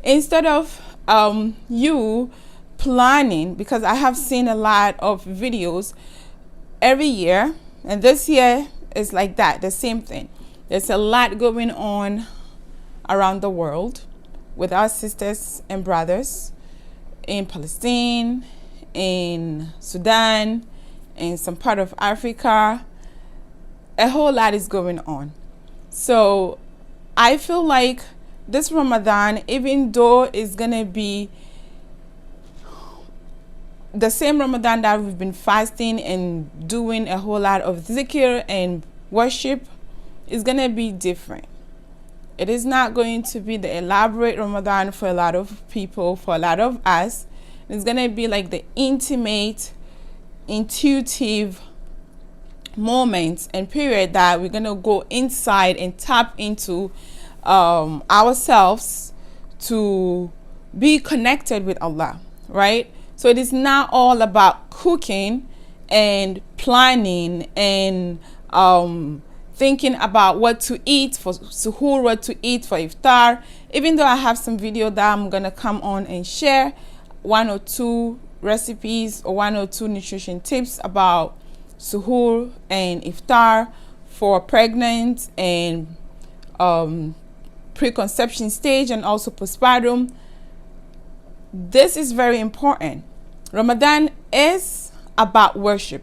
Instead of you planning, because I have seen a lot of videos every year, and this year is like that, the same thing. There's a lot going on around the world with our sisters and brothers in Palestine, in Sudan, in some part of Africa. A whole lot is going on. So I feel like this Ramadan, even though it's gonna be the same Ramadan that we've been fasting and doing a whole lot of zikr and worship, is gonna be different. It is not going to be the elaborate Ramadan for a lot of people, for a lot of us. It's gonna be like the intimate, intuitive moments and period that we're gonna go inside and tap into ourselves to be connected with Allah, right? So it is not all about cooking and planning and thinking about what to eat for suhoor, what to eat for iftar. Even though I have some video that I'm gonna come on and share 1 or 2 recipes or 1 or 2 nutrition tips about suhoor and iftar for pregnant and preconception stage and also postpartum. This is very important. Ramadan is about worship.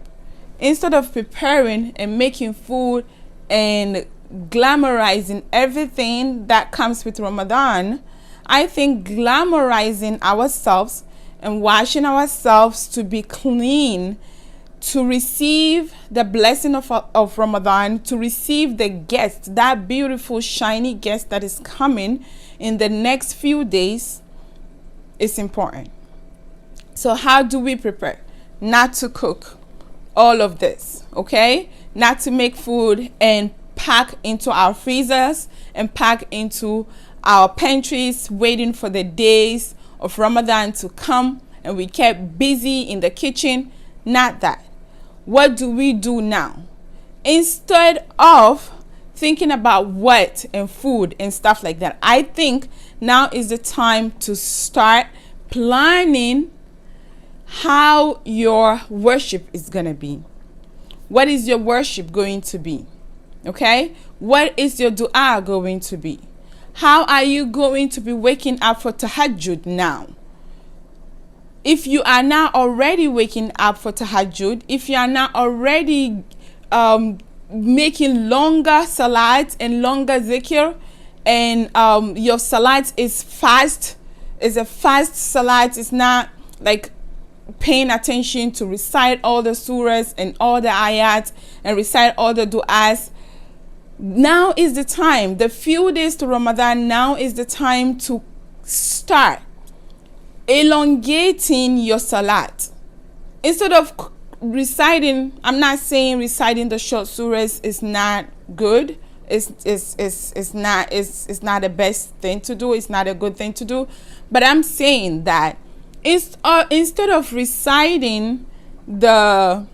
Instead of preparing and making food and glamorizing everything that comes with Ramadan, I think glamorizing ourselves and washing ourselves to be clean, to receive the blessing of Ramadan, to receive the guest, that beautiful shiny guest that is coming in the next few days, is important. So how do we prepare? Not to cook all of this, okay? Not to make food and pack into our freezers and pack into our pantries, waiting for the days of Ramadan to come and we kept busy in the kitchen. Not that. What do we do now? Instead of thinking about what and food and stuff like that, I think now is the time to start planning how your worship is going to be. What is your worship going to be? Okay? What is your dua going to be? How are you going to be waking up for tahajjud now? If you are not already waking up for tahajjud, if you are not already making longer salats and longer zikr, and your salat is fast, is a fast salat, it's not like paying attention to recite all the surahs and all the ayats and recite all the du'as, now is the time. The few days to Ramadan, now is the time to start elongating your salat. Instead of reciting, I'm not saying reciting the short surahs is not good. It's not the best thing to do. It's not a good thing to do. But I'm saying that instead of reciting the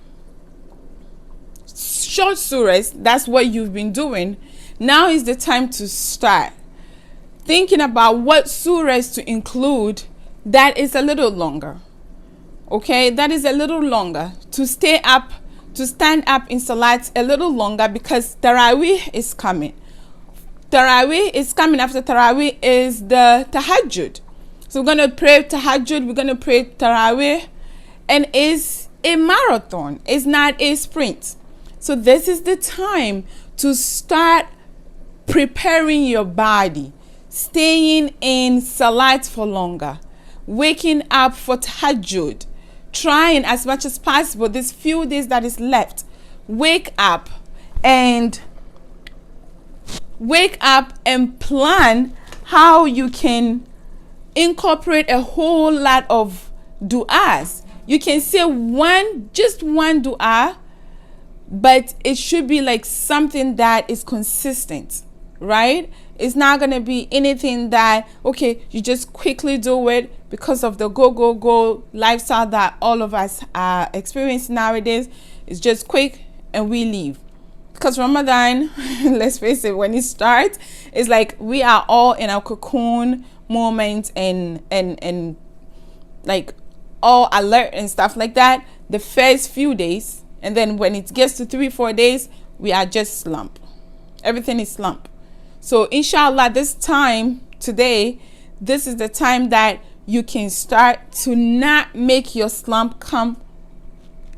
short surahs, that's what you've been doing. Now is the time to start thinking about what surahs to include that is a little longer. Okay, that is a little longer, to stay up, to stand up in salat a little longer, because Taraweeh is coming. Taraweeh is coming. After Taraweeh is the tahajjud. So we're going to pray tahajjud, we're going to pray Taraweeh, and it's a marathon. It's not a sprint. So this is the time to start preparing your body, staying in salat for longer, waking up for tahajjud, trying as much as possible these few days that is left. Wake up and plan how you can incorporate a whole lot of du'as. You can say just one du'a, but it should be like something that is consistent, right? It's not going to be anything that, okay, you just quickly do it because of the go lifestyle that all of us are experiencing nowadays. It's just quick and we leave. Because Ramadan, let's face it, when it starts, it's like we are all in our cocoon. moment and like all alert and stuff like that the first few days, and then when it gets to 3-4 days, we are just slump. Everything is slump. So inshallah, this time today, this is the time that you can start to not make your slump come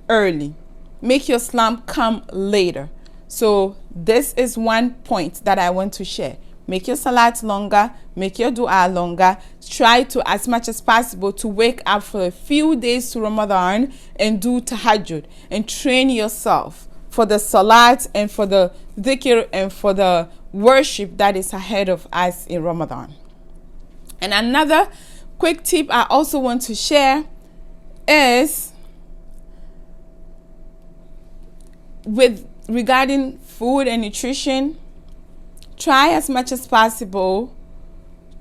early. Make your slump come later. So this is one point that I want to share. Make your salat longer, make your dua longer. Try to, as much as possible, to wake up for a few days to Ramadan and do tahajjud and train yourself for the salat and for the dhikr and for the worship that is ahead of us in Ramadan. And another quick tip I also want to share is regarding food and nutrition. Try as much as possible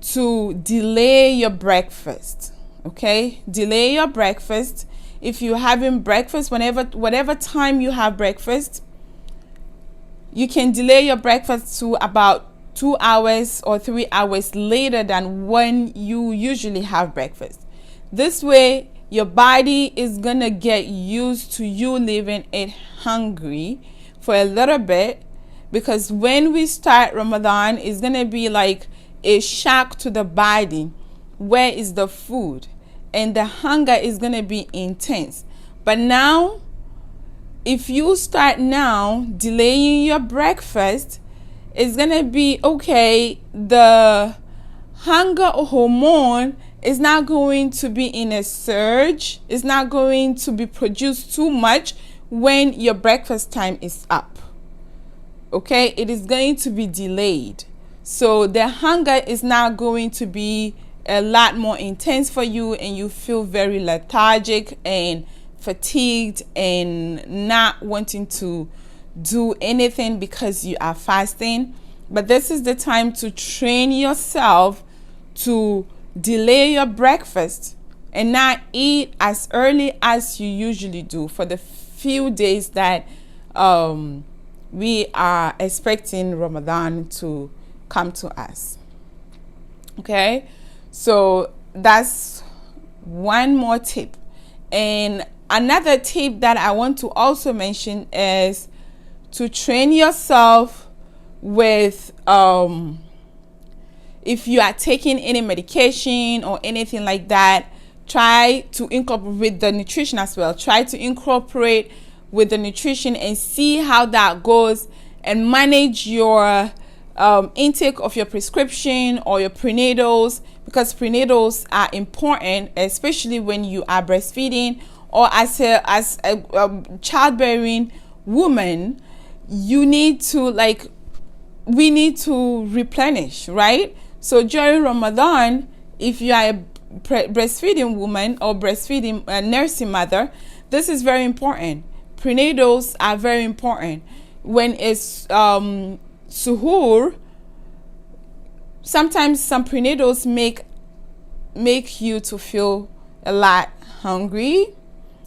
to delay your breakfast. Okay? Delay your breakfast. If you're having breakfast, whatever time you have breakfast, you can delay your breakfast to about 2 hours or 3 hours later than when you usually have breakfast. This way, your body is gonna get used to you leaving it hungry for a little bit, because when we start Ramadan, it's gonna be like a shock to the body. Where is the food? And the hunger is gonna be intense. But now, if you start now delaying your breakfast, it's gonna be okay. The hunger hormone is not going to be in a surge. It's not going to be produced too much when your breakfast time is up. Okay, it is going to be delayed. So the hunger is not going to be a lot more intense for you, and you feel very lethargic and fatigued and not wanting to do anything because you are fasting. But this is the time to train yourself to delay your breakfast and not eat as early as you usually do for the few days that we are expecting Ramadan to come to us. Okay, so that's one more tip. And another tip that I want to also mention is to train yourself with if you are taking any medication or anything like that, try to incorporate with the nutrition as well. Try to incorporate with the nutrition and see how that goes, and manage your intake of your prescription or your prenatals, because prenatals are important, especially when you are breastfeeding or as a childbearing woman. You need to we need to replenish, right? So during Ramadan, if you are a breastfeeding woman or breastfeeding nursing mother, this is very important. Prenatals are very important. When it's suhoor, sometimes some prenatals make you to feel a lot hungry.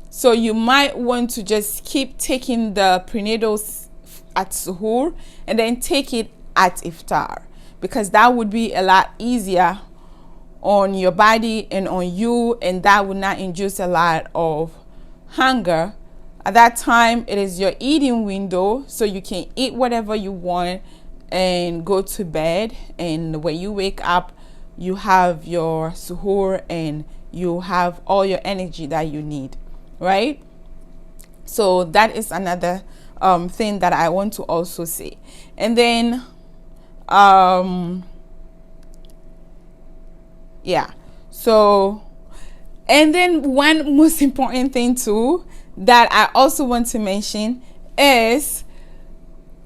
So you might want to just keep taking the prenatals at suhoor and then take it at iftar, because that would be a lot easier on your body and on you, and that would not induce a lot of hunger. At that time, it is your eating window, so you can eat whatever you want and go to bed. And when you wake up, you have your suhoor and you have all your energy that you need, right? So that is another thing that I want to also say. And then and then one most important thing too that I also want to mention is,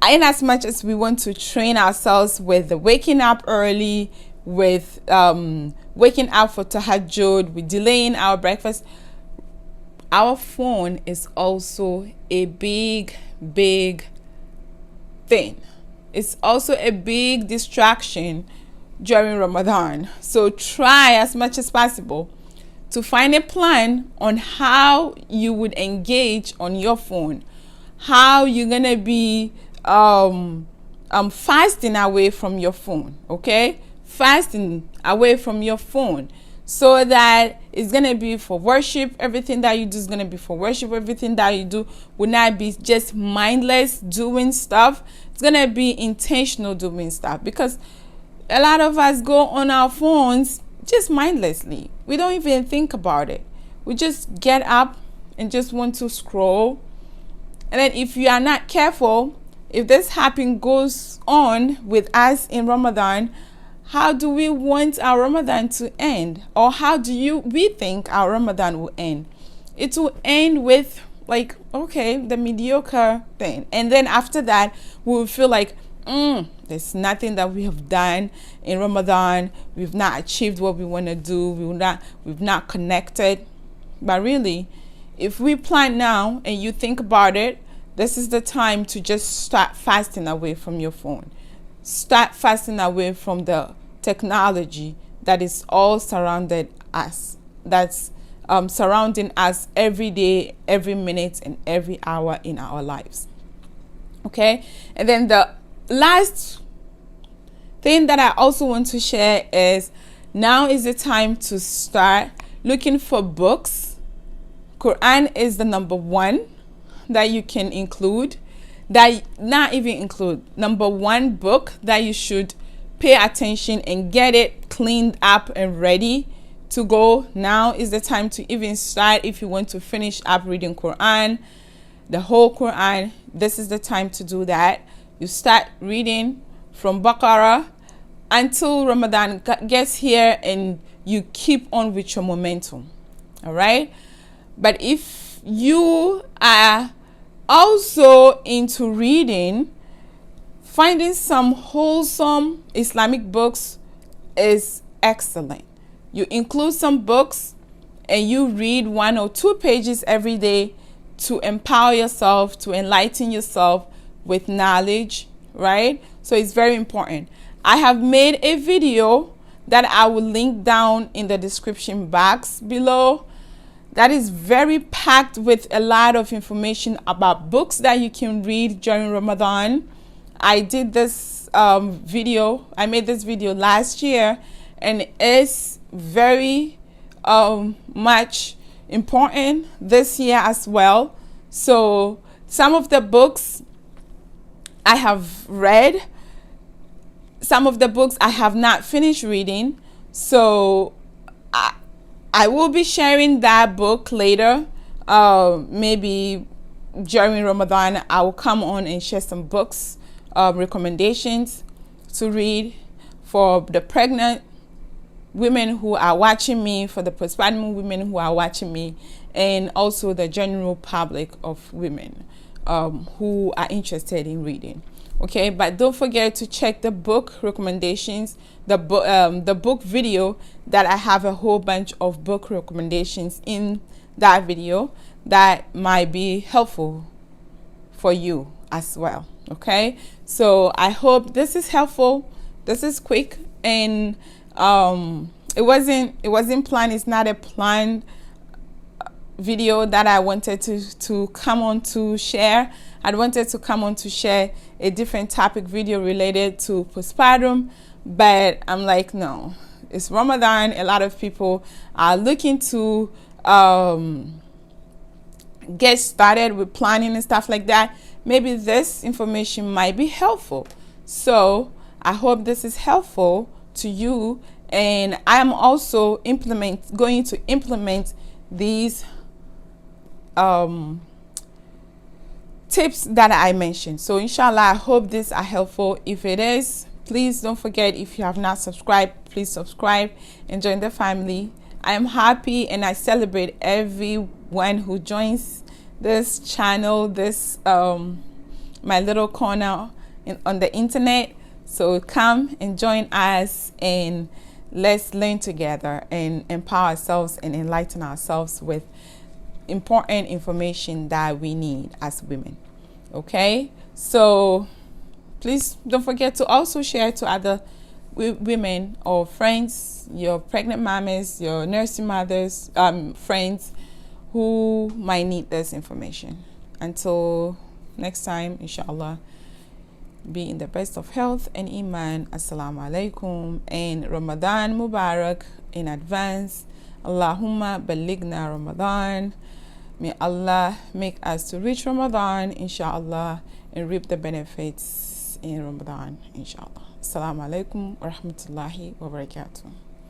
in as much as we want to train ourselves with the waking up early, with waking up for tahajjud, with delaying our breakfast, our phone is also a big thing. It's also a big distraction during Ramadan. So try as much as possible to find a plan on how you would engage on your phone, how you're gonna be fasting away from your phone. Okay, fasting away from your phone, so that it's going to be for worship. Everything that you do is going to be for worship. Everything that you do will not be just mindless doing stuff. It's going to be intentional doing stuff, because a lot of us go on our phones just mindlessly. We don't even think about it. We just get up and just want to scroll. And then if you are not careful, if this habit goes on with us in Ramadan, how do we want our Ramadan to end? Or how do we think our Ramadan will end? It will end with like, okay, the mediocre thing. And then after that, we will feel like, there's nothing that we have done in Ramadan. We've not achieved what we want to do. We've not connected. But really, if we plan now and you think about it, this is the time to just start fasting away from your phone. Start fasting away from the technology that is all surrounded us. That's surrounding us every day, every minute, and every hour in our lives. Okay? And then the last thing that I also want to share is, now is the time to start looking for books. Quran is the number one that you can include, number one book that you should pay attention and get it cleaned up and ready to go. Now is the time to even start. If you want to finish up reading Quran, the whole Quran, this is the time to do that. You start reading from Baqarah until Ramadan gets here, and you keep on with your momentum. All right? But if you are also into reading, finding some wholesome Islamic books is excellent. You include some books and you read 1 or 2 pages every day to empower yourself, to enlighten yourself with knowledge, right? So it's very important. I have made a video that I will link down in the description box below that is very packed with a lot of information about books that you can read during Ramadan. I did this video, I made this video last year, and it's very much important this year as well. So some of the books I have read, some of the books I have not finished reading. So I will be sharing that book later. Maybe during Ramadan, I will come on and share some books, recommendations to read for the pregnant women who are watching me, for the postpartum women who are watching me, and also the general public of women who are interested in reading. Okay, but don't forget to check the book recommendations, the book video that I have a whole bunch of book recommendations in that video that might be helpful for you as well. Okay, so I hope this is helpful. This is quick, and it wasn't planned. It's not a planned video that I wanted to come on to share. I wanted to come on to share a different topic video related to postpartum, but I'm like, no, it's Ramadan. A lot of people are looking to get started with planning and stuff like that. Maybe this information might be helpful. So I hope this is helpful to you, and I'm also going to implement these tips that I mentioned. So inshallah, I hope these are helpful. If it is, please don't forget, if you have not subscribed, please subscribe and join the family. I am happy and I celebrate everyone who joins this channel, this my little corner on the internet. So come and join us, and let's learn together and empower ourselves and enlighten ourselves with important information that we need as women. Okay, so please don't forget to also share to other women or friends, your pregnant mamas, your nursing mothers, friends who might need this information. Until next time, inshallah, be in the best of health and iman. AsSalamu alaikum, and Ramadan Mubarak in advance. Allahumma baligna Ramadan. May Allah make us to reach Ramadan, inshallah, and reap the benefits in Ramadan, inshallah. Assalamu alaikum wa rahmatullahi wa barakatuh.